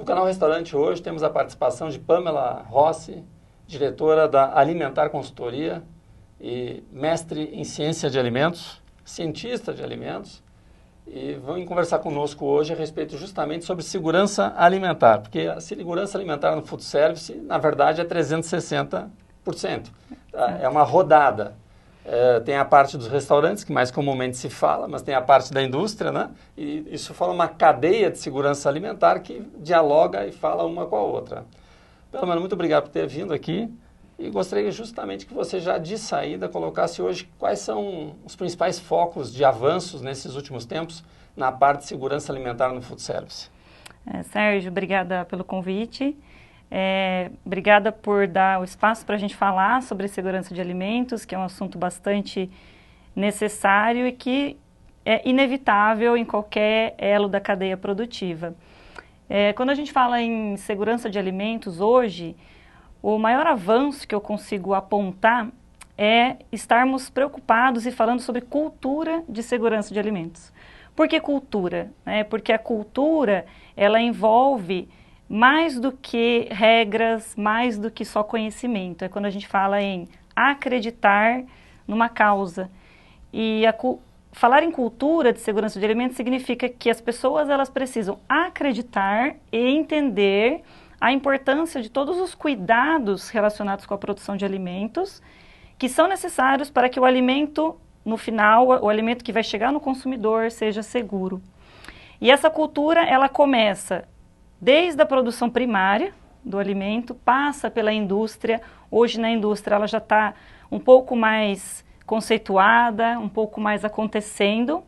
No Canal Restaurante hoje temos a participação de Pamela Rossi, diretora da Alimentar Consultoria e mestre em Ciência de Alimentos, cientista de alimentos, e vão conversar conosco hoje a respeito justamente sobre segurança alimentar, porque a segurança alimentar no food service, na verdade, é 360%. É uma rodada. Tem a parte dos restaurantes, que mais comumente se fala, mas tem a parte da indústria, né? E isso fala uma cadeia de segurança alimentar que dialoga e fala uma com a outra. Pelo menos, muito obrigado por ter vindo aqui e gostaria justamente que você já de saída colocasse hoje quais são os principais focos de avanços nesses últimos tempos na parte de segurança alimentar no food service. Sérgio, obrigada pelo convite. Obrigada por dar o espaço para a gente falar sobre segurança de alimentos, que é um assunto bastante necessário e que é inevitável em qualquer elo da cadeia produtiva. Quando a gente fala em segurança de alimentos hoje, o maior avanço que eu consigo apontar é estarmos preocupados e falando sobre cultura de segurança de alimentos. Por que cultura? Porque a cultura, ela envolve mais do que regras, mais do que só conhecimento. É quando a gente fala em acreditar numa causa. E falar em cultura de segurança de alimentos significa que as pessoas elas precisam acreditar e entender a importância de todos os cuidados relacionados com a produção de alimentos que são necessários para que o alimento, no final, o alimento que vai chegar no consumidor seja seguro. E essa cultura, ela começa desde a produção primária do alimento, passa pela indústria. Hoje na indústria ela já está um pouco mais conceituada, um pouco mais acontecendo.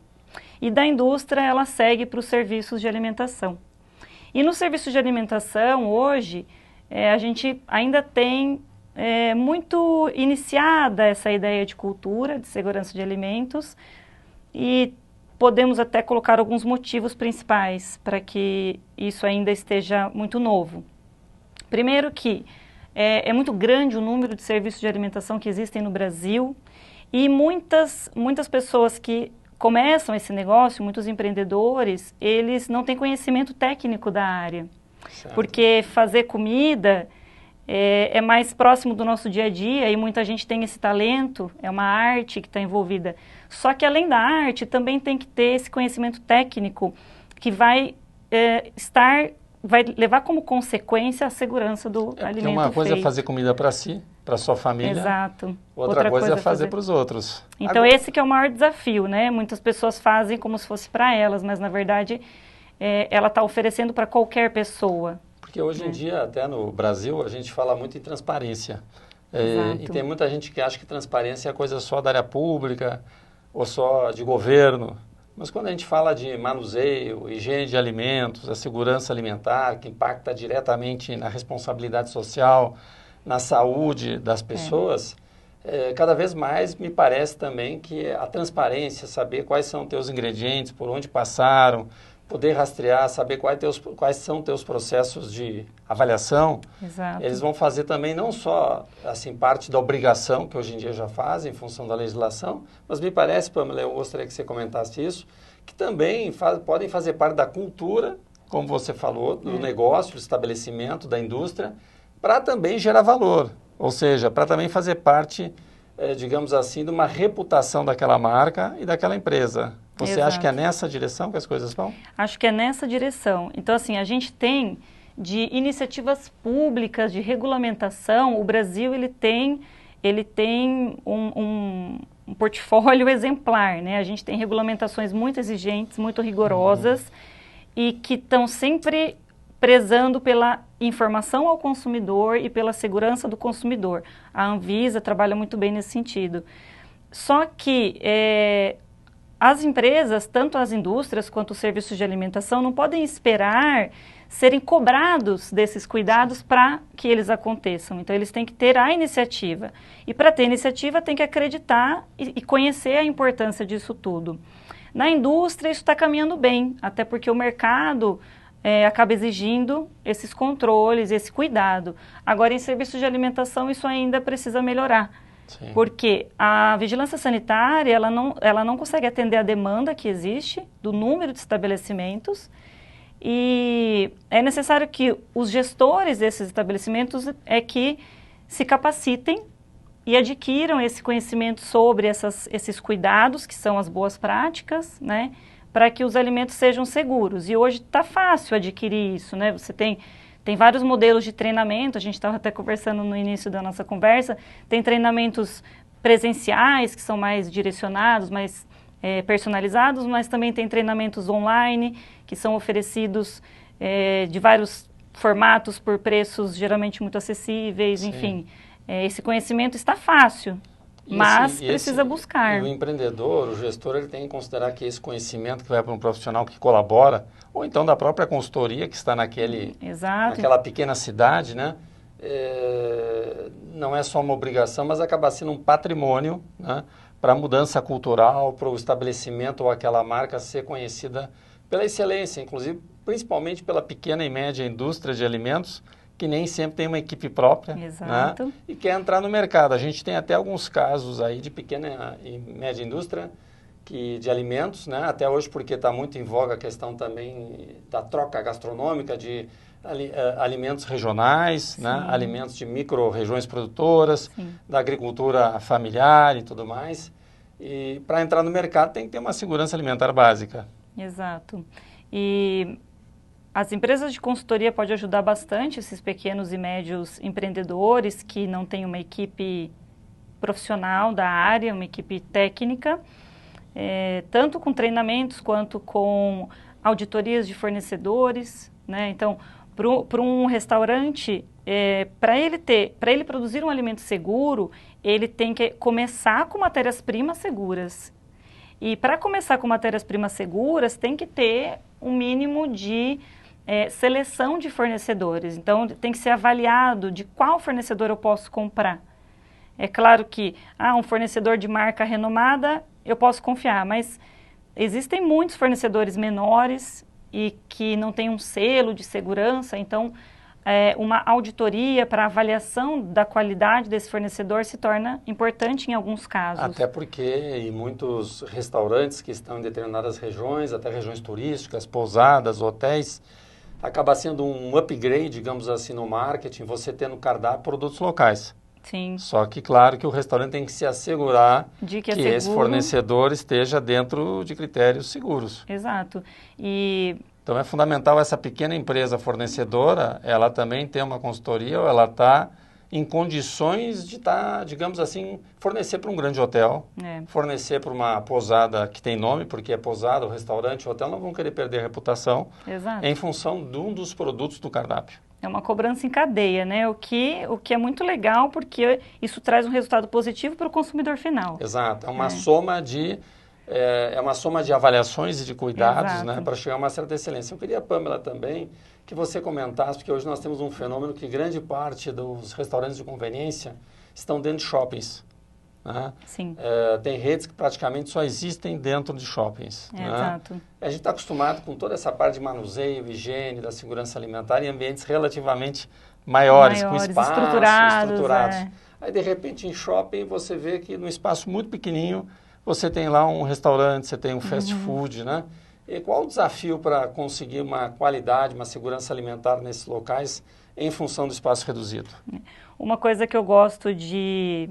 E da indústria ela segue para os serviços de alimentação. E no serviço de alimentação hoje a gente ainda tem muito iniciada essa ideia de cultura, de segurança de alimentos e podemos até colocar alguns motivos principais para que isso ainda esteja muito novo. Primeiro que é muito grande o número de serviços de alimentação que existem no Brasil e muitas pessoas que começam esse negócio, muitos empreendedores, eles não têm conhecimento técnico da área. Certo. Porque fazer comida é mais próximo do nosso dia a dia e muita gente tem esse talento, é uma arte que está envolvida. Só que além da arte, também tem que ter esse conhecimento técnico que vai levar como consequência a segurança do alimento feito. Uma coisa é fazer comida para si, para sua família. Exato. Outra coisa é fazer para os outros. Então esse que é o maior desafio, né? Muitas pessoas fazem como se fosse para elas, mas na verdade ela está oferecendo para qualquer pessoa. Porque hoje em dia, até no Brasil, a gente fala muito em transparência. E tem muita gente que acha que transparência é coisa só da área pública ou só de governo. Mas quando a gente fala de manuseio, higiene de alimentos, a segurança alimentar, que impacta diretamente na responsabilidade social, na saúde das pessoas, cada vez mais me parece também que a transparência, saber quais são teus ingredientes, por onde passaram, poder rastrear, saber quais são teus processos de avaliação. Exato. Eles vão fazer também não só assim, parte da obrigação, que hoje em dia já fazem, em função da legislação, mas me parece, Pamela, eu gostaria que você comentasse isso, que também podem fazer parte da cultura, como você falou, do negócio, do estabelecimento, da indústria, para também gerar valor, ou seja, para também fazer parte, digamos assim, de uma reputação daquela marca e daquela empresa. Você acha que é nessa direção que as coisas vão? Acho que é nessa direção. Então, assim, a gente tem de iniciativas públicas, de regulamentação, o Brasil ele tem um portfólio exemplar, né? A gente tem regulamentações muito exigentes, muito rigorosas e que estão sempre prezando pela informação ao consumidor e pela segurança do consumidor. A Anvisa trabalha muito bem nesse sentido. Só que as empresas, tanto as indústrias quanto os serviços de alimentação, não podem esperar serem cobrados desses cuidados para que eles aconteçam. Então, eles têm que ter a iniciativa. E para ter iniciativa, tem que acreditar e conhecer a importância disso tudo. Na indústria, isso está caminhando bem, até porque o mercado acaba exigindo esses controles, esse cuidado. Agora, em serviços de alimentação, isso ainda precisa melhorar. Sim. Porque a vigilância sanitária, ela não consegue atender a demanda que existe do número de estabelecimentos E é necessário que os gestores desses estabelecimentos que se capacitem e adquiram esse conhecimento sobre esses cuidados, que são as boas práticas, né, para que os alimentos sejam seguros. E hoje está fácil adquirir isso, né? Você tem vários modelos de treinamento, a gente estava até conversando no início da nossa conversa, tem treinamentos presenciais, que são mais direcionados, mais personalizados, mas também tem treinamentos online, que são oferecidos de vários formatos por preços geralmente muito acessíveis, sim. Enfim. Esse conhecimento está fácil, mas precisa buscar. E o empreendedor, o gestor, ele tem que considerar que esse conhecimento que vai para um profissional que colabora, ou então da própria consultoria que está naquela pequena cidade, né? Não é só uma obrigação, mas acaba sendo um patrimônio, né? Para a mudança cultural, para o estabelecimento ou aquela marca ser conhecida pela excelência, inclusive, principalmente pela pequena e média indústria de alimentos, que nem sempre tem uma equipe própria, exato, né? E quer entrar no mercado. A gente tem até alguns casos aí de pequena e média indústria de alimentos, né? Até hoje, porque está muito em voga a questão também da troca gastronômica de alimentos regionais, né? Alimentos de micro-regiões produtoras, sim, da agricultura familiar e tudo mais. E para entrar no mercado tem que ter uma segurança alimentar básica. Exato. E as empresas de consultoria podem ajudar bastante esses pequenos e médios empreendedores que não têm uma equipe profissional da área, uma equipe técnica, tanto com treinamentos quanto com auditorias de fornecedores, né? Então, para um restaurante, para ele produzir um alimento seguro, ele tem que começar com matérias-primas seguras. E para começar com matérias-primas seguras, tem que ter um mínimo de seleção de fornecedores. Então, tem que ser avaliado de qual fornecedor eu posso comprar. É claro que um fornecedor de marca renomada, eu posso confiar, mas existem muitos fornecedores menores e que não têm um selo de segurança, então uma auditoria para avaliação da qualidade desse fornecedor se torna importante em alguns casos. Até porque em muitos restaurantes que estão em determinadas regiões, até regiões turísticas, pousadas, hotéis, acaba sendo um upgrade, digamos assim, no marketing, você ter no cardápio produtos locais. Sim. Só que, claro, que o restaurante tem que se assegurar de que esse fornecedor esteja dentro de critérios seguros. Exato. Então, é fundamental essa pequena empresa fornecedora, ela também ter uma consultoria, ou ela está em condições de digamos assim, fornecer para um grande hotel, fornecer para uma pousada que tem nome, porque é pousada, o restaurante, o hotel não vão querer perder a reputação. Exato. Em função de um dos produtos do cardápio. É uma cobrança em cadeia, né? O que é muito legal, porque isso traz um resultado positivo para o consumidor final. Exato. É uma soma de avaliações e de cuidados, né, para chegar a uma certa excelência. Eu queria, Pamela, também que você comentasse, porque hoje nós temos um fenômeno que grande parte dos restaurantes de conveniência estão dentro de shoppings. Né? Sim. Tem redes que praticamente só existem dentro de shoppings. Né? Exato. A gente está acostumado com toda essa parte de manuseio, higiene, da segurança alimentar em ambientes relativamente maiores com espaços estruturados. Aí, de repente, em shopping, você vê que num espaço muito pequenininho, você tem lá um restaurante, você tem um fast food, né? E qual o desafio para conseguir uma qualidade, uma segurança alimentar nesses locais em função do espaço reduzido? Uma coisa que eu gosto de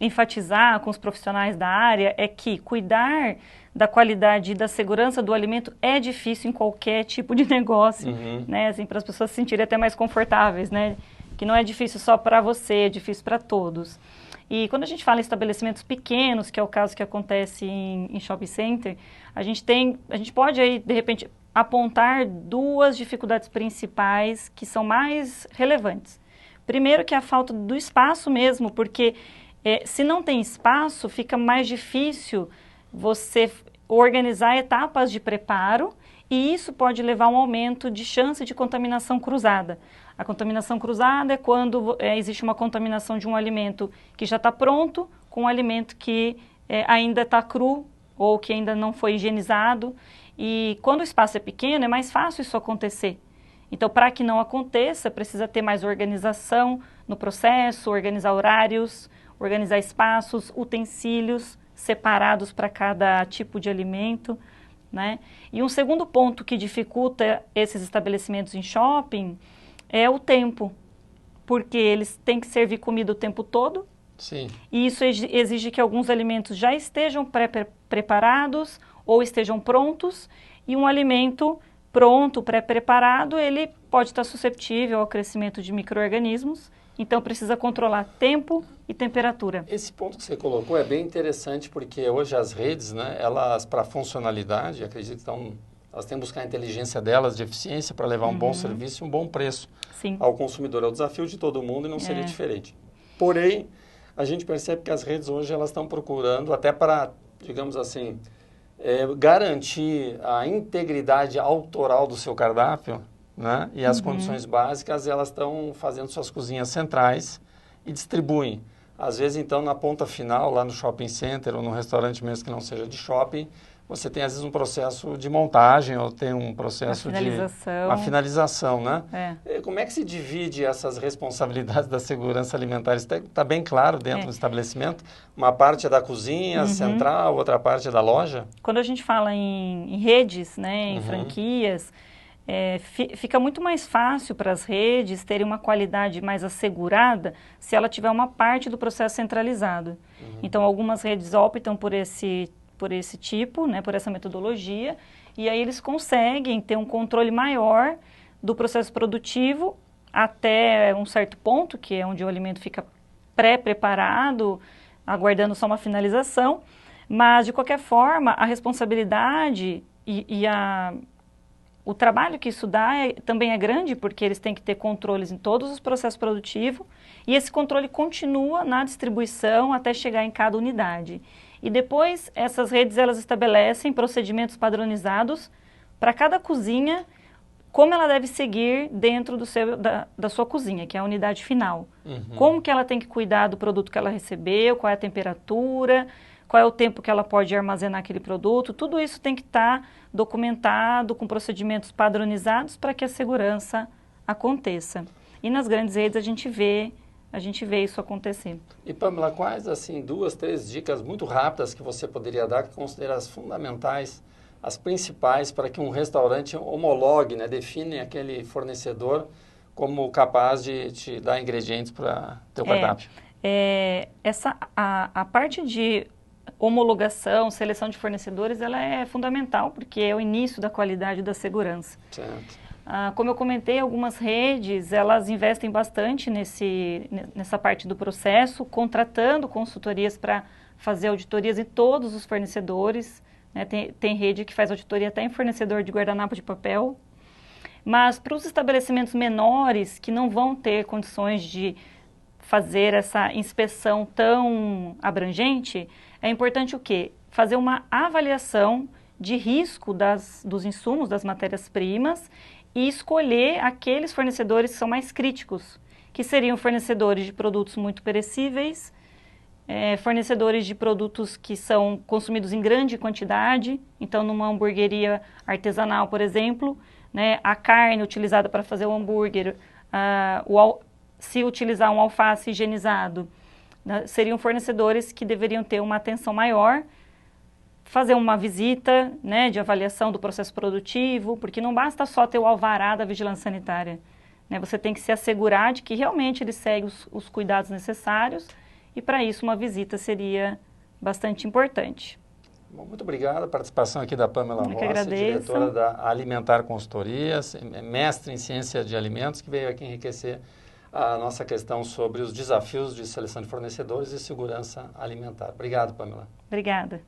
enfatizar com os profissionais da área é que cuidar da qualidade e da segurança do alimento é difícil em qualquer tipo de negócio, né? Assim, para as pessoas se sentirem até mais confortáveis, né? Que não é difícil só para você, é difícil para todos. E quando a gente fala em estabelecimentos pequenos, que é o caso que acontece em shopping center, a gente pode aí, de repente, apontar duas dificuldades principais que são mais relevantes. Primeiro que é a falta do espaço mesmo, porque se não tem espaço, fica mais difícil você organizar etapas de preparo e isso pode levar a um aumento de chance de contaminação cruzada. A contaminação cruzada é quando existe uma contaminação de um alimento que já está pronto com um alimento que ainda está cru ou que ainda não foi higienizado. E quando o espaço é pequeno, é mais fácil isso acontecer. Então, para que não aconteça, precisa ter mais organização no processo, organizar horários, organizar espaços, utensílios separados para cada tipo de alimento. né? E um segundo ponto que dificulta esses estabelecimentos em shopping é o tempo, porque eles têm que servir comida o tempo todo. Sim. E isso exige que alguns alimentos já estejam pré-preparados ou estejam prontos, e um alimento pronto, pré-preparado, ele pode estar suscetível ao crescimento de micro-organismos, então precisa controlar tempo e temperatura. Esse ponto que você colocou é bem interessante, porque hoje as redes, né, elas, para funcionalidade, acredito que elas têm que buscar a inteligência delas, de eficiência, para levar um bom serviço e um bom preço Sim. ao consumidor. É o desafio de todo mundo e não seria diferente. Porém, a gente percebe que as redes hoje elas estão procurando, até para, digamos assim, garantir a integridade autoral do seu cardápio, né? E as condições básicas, elas estão fazendo suas cozinhas centrais e distribuem. Às vezes, então, na ponta final, lá no shopping center ou no restaurante mesmo que não seja de shopping, você tem, às vezes, um processo de montagem ou tem um processo uma finalização, né? Como é que se divide essas responsabilidades da segurança alimentar? Isso está bem claro dentro do estabelecimento? Uma parte é da cozinha central, outra parte é da loja? Quando a gente fala em redes, né, em franquias, fica muito mais fácil para as redes terem uma qualidade mais assegurada se ela tiver uma parte do processo centralizado. Então, algumas redes optam por esse tipo, né, por essa metodologia, e aí eles conseguem ter um controle maior do processo produtivo até um certo ponto, que é onde o alimento fica pré-preparado, aguardando só uma finalização, mas, de qualquer forma, a responsabilidade o trabalho que isso dá também é grande, porque eles têm que ter controles em todos os processos produtivos, e esse controle continua na distribuição até chegar em cada unidade. E depois, essas redes, elas estabelecem procedimentos padronizados para cada cozinha, como ela deve seguir dentro da sua cozinha, que é a unidade final. Como que ela tem que cuidar do produto que ela recebeu, qual é a temperatura, qual é o tempo que ela pode armazenar aquele produto. Tudo isso tem que estar documentado com procedimentos padronizados para que a segurança aconteça. E nas grandes redes a gente vê isso acontecer. E, Pamela, quais, assim, 2, 3 dicas muito rápidas que você poderia dar, que considera as fundamentais, as principais, para que um restaurante homologue, né, define aquele fornecedor como capaz de te dar ingredientes para o teu cardápio? A parte de homologação, seleção de fornecedores, ela é fundamental, porque é o início da qualidade e da segurança. Certo. Como eu comentei, algumas redes, elas investem bastante nessa parte do processo, contratando consultorias para fazer auditorias em todos os fornecedores, né? Tem rede que faz auditoria até em fornecedor de guardanapo de papel. Mas para os estabelecimentos menores, que não vão ter condições de fazer essa inspeção tão abrangente, é importante o quê? Fazer uma avaliação de risco dos insumos, das matérias-primas, e escolher aqueles fornecedores que são mais críticos, que seriam fornecedores de produtos muito perecíveis, fornecedores de produtos que são consumidos em grande quantidade. Então, numa hamburgueria artesanal, por exemplo, né, a carne utilizada para fazer o hambúrguer, se utilizar um alface higienizado, né, seriam fornecedores que deveriam ter uma atenção maior, fazer uma visita, né, de avaliação do processo produtivo, porque não basta só ter o alvará da vigilância sanitária, né, você tem que se assegurar de que realmente ele segue os cuidados necessários, e para isso uma visita seria bastante importante. Bom, muito obrigado. A participação aqui da Pamela Rossi, diretora da Alimentar Consultorias, mestre em ciência de alimentos, que veio aqui enriquecer a nossa questão sobre os desafios de seleção de fornecedores e segurança alimentar. Obrigado, Pamela. Obrigada.